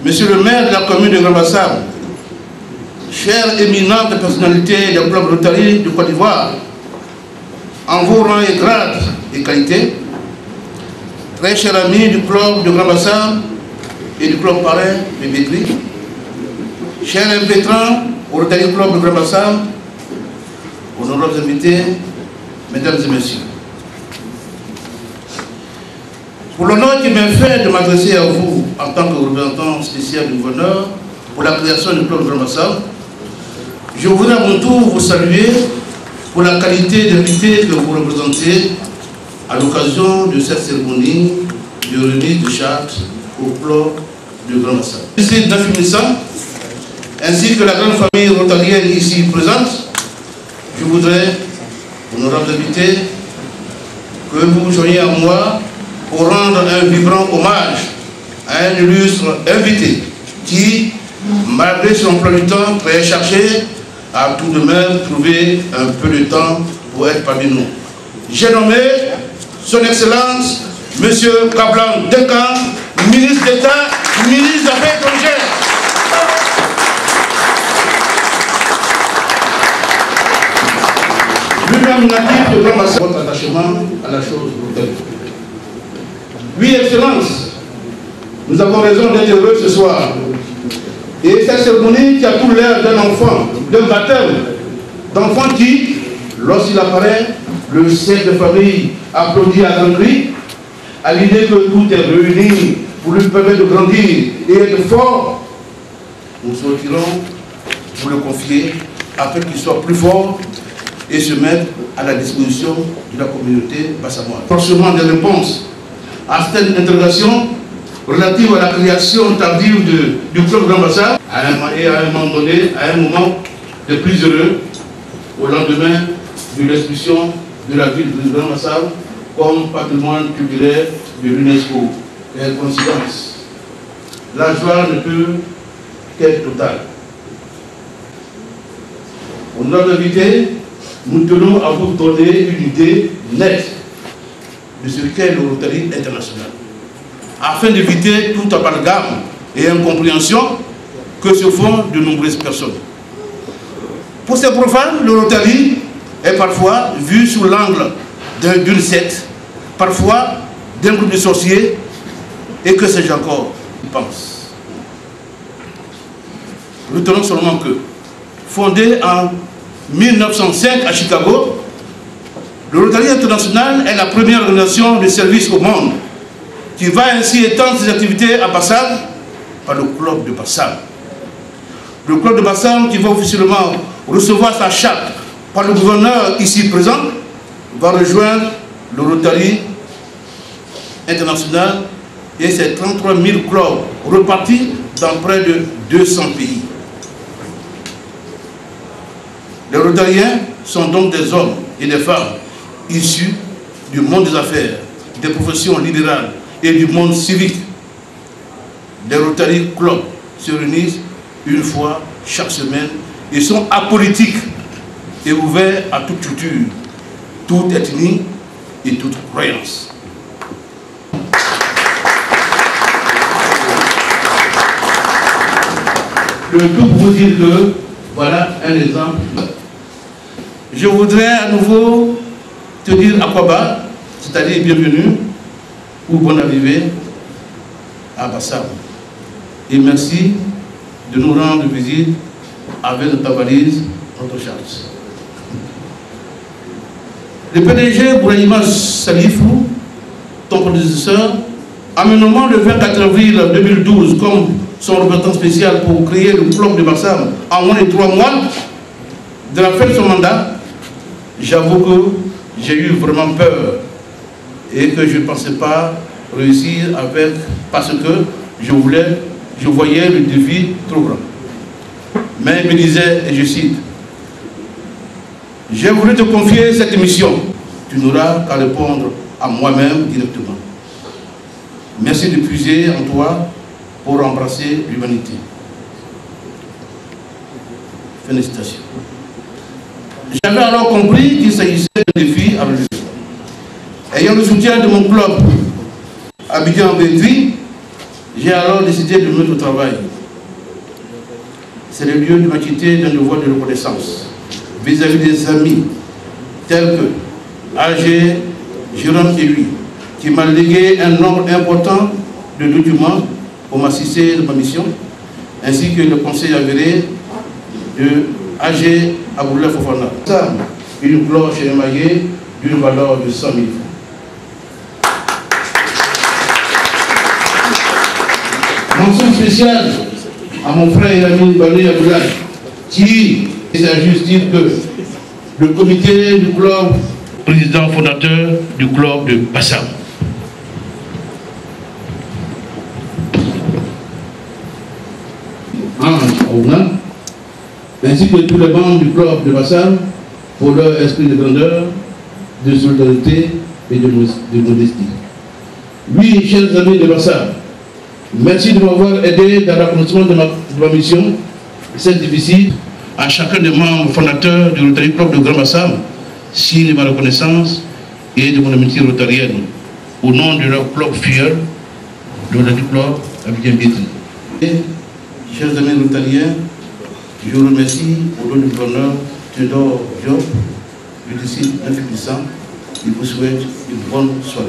Monsieur le maire de la commune de Grand-Bassam, chère éminente personnalité du club Rotary de Côte d'Ivoire, en vos rangs et grades et qualités, très chers amis du club de Grand-Bassam et du club parrain de Bétry, chers impétrants au Rotary Club de Grand-Bassam, honorables invités, mesdames et messieurs. Pour l'honneur qui m'est fait de m'adresser à vous en tant que représentant spécial du gouverneur pour la création du club de Grand-Bassam, je voudrais à mon tour vous saluer pour la qualité d'invité que vous représentez à l'occasion de cette cérémonie de remise de charte au club de Grand-Bassam. Ici, d'infinissant, ainsi que la grande famille rotarienne ici présente, je voudrais, honorables invités, que vous vous joigniez à moi pour rendre un vibrant hommage à un illustre invité qui, malgré son emploi du temps très chargé, a tout de même trouvé un peu de temps pour être parmi nous. J'ai nommé Son Excellence M. Kablan Dekan, ministre d'État, ministre des Affaires étrangères. Lui-même natif de Grand-Bassam, votre attachement à la chose brutale. Oui, Excellence, nous avons raison d'être heureux ce soir. Et cette cérémonie qui a tout l'air d'un enfant, d'un baptême, d'enfant qui, lorsqu'il apparaît, le chef de famille applaudit à grand cri, à l'idée que tout est réuni pour lui permettre de grandir et être fort. Nous souhaiterons vous le confier afin qu'il soit plus fort et se mettre à la disposition de la communauté bassamoise. Forcément des réponses à cette interrogation relative à la création tardive du club Grand-Bassam et à un moment donné, à un moment de plus heureux, au lendemain de l'expulsion de la ville de Grand-Bassam comme patrimoine culturel de l'UNESCO. Quelle coïncidence! La joie ne peut qu'être totale. Honorable invité, nous tenons à vous donner une idée nette de ce qu'est le Rotary international, afin d'éviter tout amalgame et incompréhension que se font de nombreuses personnes. Pour ces profanes, le Rotary est parfois vu sous l'angle d'une secte, parfois d'un groupe de sorciers, et que sais-je encore, ils pensent. Retenons seulement que, fondé en 1905 à Chicago, le Rotary International est la première organisation de service au monde qui va ainsi étendre ses activités à Bassam par le club de Bassam. Le club de Bassam, qui va officiellement recevoir sa charte par le gouverneur ici présent, va rejoindre le Rotary International et ses 33 000 clubs repartis dans près de 200 pays. Les Rotariens sont donc des hommes et des femmes issus du monde des affaires, des professions libérales et du monde civique. Les Rotary Clubs se réunissent une fois chaque semaine et sont apolitiques et ouverts à toute culture, toute ethnie et toute croyance. Le tout pour vous dire que voilà un exemple. Je voudrais à nouveau te dire Akwaba, c'est-à-dire bienvenue ou bonne arrivée à Bassam. Et merci de nous rendre visite avec notre valise, notre charte. Le PDG Bourahima Salifou, ton prédécesseur, a me nommé le 24 avril 2012 comme son représentant spécial pour créer le club de Bassam en moins de 3 mois de la fin de son mandat. J'avoue que j'ai eu vraiment peur et que je ne pensais pas réussir avec, parce que je voyais le défi trop grand. Mais il me disait, et je cite, « J'ai voulu te confier cette mission, tu n'auras qu'à répondre à moi-même directement. Merci de puiser en toi pour embrasser l'humanité. » Félicitations. J'avais alors compris qu'il s'agissait d'un défi à relever. Ayant le soutien de mon club Abidjan Bétry, J'ai alors décidé de me mettre au travail. C'est le lieu de m'acquitter d'un devoir de reconnaissance vis-à-vis des amis tels que AG, Jérôme et lui, qui m'a légué un nombre important de documents pour m'assister de ma mission, ainsi que le conseil avéré de AG Aboula Fofana. Ça, une cloche émaillée d'une valeur de 100 000 francs. Mention spéciale à mon frère et ami Bané Aboula, qui s'agit dire que le comité du club, président fondateur du club de Bassam. Ainsi que tous les membres du club de Bassam pour leur esprit de grandeur, de solidarité et de modestie. Oui, chers amis de Bassam, merci de m'avoir aidé dans l'accomplissement de ma mission, celle difficile. À chacun des membres fondateurs du Rotary Club de Grand Bassam, signe de ma reconnaissance et de mon amitié rotarienne, au nom de leur club fier, le Rotary Club Abidjan Biétri. Chers amis rotariens, je vous remercie au nom du gouverneur Théodore Diop, du district 9 et vous souhaite une bonne soirée.